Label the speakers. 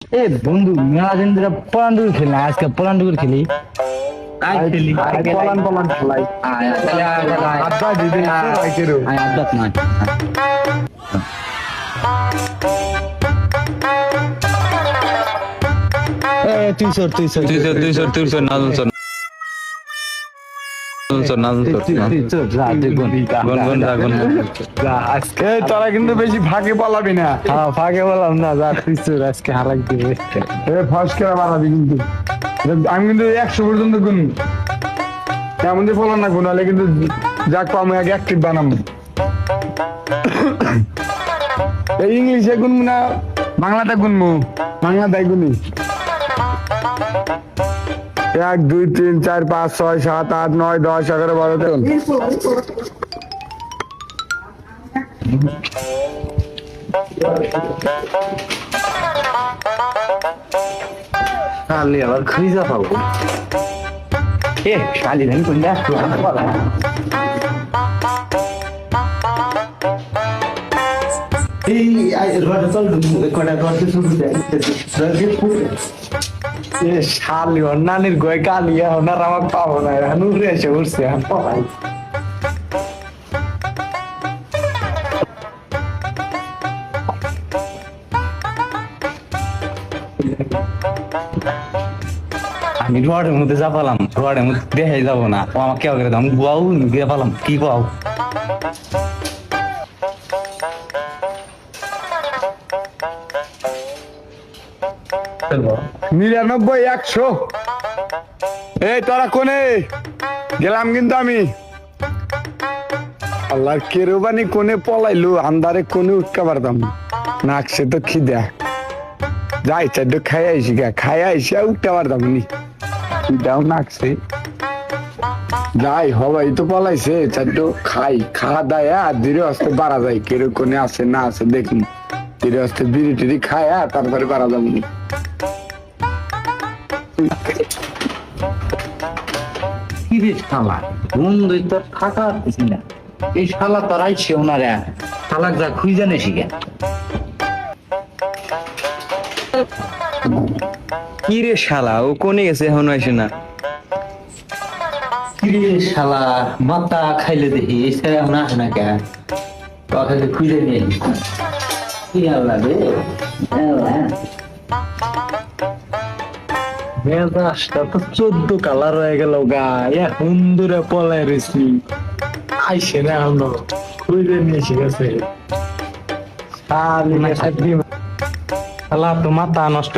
Speaker 1: এ বন্ধু মেলা দিন ধরে পলান্ডুর খেলি না, আজকে পলান্ডুর খেলি।
Speaker 2: পলান পলান খেলাই আড্ডা দিদি রাইকেরও
Speaker 1: আড্ডাত না তুই সর
Speaker 3: নাজুন সর
Speaker 2: তোরা কিন্তু বেশি ফাঁকে পালাবি না।
Speaker 1: ফাঁকে বললাম না, যা তুই সর, আজকে হারাক দিবে।
Speaker 2: ফার্স্ট করে বাড়াবি কিন্তু আমি কিন্তু 100 পর্যন্ত গুন এমন যে ফলান না গুণ হলে কিন্তু যাক আমি আগে অ্যাক্টিভ বানাবো। এই ইংলিশে গুনবো না বাংলাটা গুনবো, বাংলাটাই গুনি। 1 2 3 4 5 6 7 8 9 10 11 12
Speaker 1: খালি আবার খুঁজা পাবো। এ শালি ধান কোনটা শালি ওর নানির গয় কালিয়া ওনার আমার পাবো না, এখন উড়ে এসে উঠছে এখন পাই। আমি রোডের মধ্যে যা পালাম, রোডের মধ্যে দেখে যাবো না, ও আমাকে কেউ করে আমি গুয়াও গিয়ে পালাম, কি পাও?
Speaker 2: নিরানব্বই 100। এই তোরা কোনে গেলাম কিন্তু আমি। আল্লাহর কেরোবানি কোনে পলাইলো, আন্দারে কোনে উঠতে পারতাম নাকছে তো খিদা যাই চারটে খাই আইসি গা, খাই আইসি উঠতে পারতাম নি, খিদাও নাকছে যাই হবাই তো পলাইছে চারটে খাই, খাওয়া দায় আর ধীরে আসতে বাড়া যায়, কেরো কোনে আছে না আছে দেখুন, ধীরে আসতে বিড়ি টিড়ি খায় তারপরে বাড়া যাবো।
Speaker 1: কি রে শালা, বন্ধুই তো থাকা পারতেছি না, এই শালা তো রাইছে ওনারা, শালাক যা খুঁজে নে শিখে।
Speaker 3: কি রে শালা, ও কোনে গেছে এখনো আসে না?
Speaker 1: কি রে শালা, মাথা খাইলে দেখি এসে এখন আসে না কে, তোকে খুঁজে নিয়ে কি আল্লাহ রে। মেজাজটা তো 14 কালার হয়ে গেল গা, এখন দূরে পলাই রয়েছি, আইসে না এখনো, খুঁজে নিয়ে শিখেছে। শালা তো মাথা নষ্ট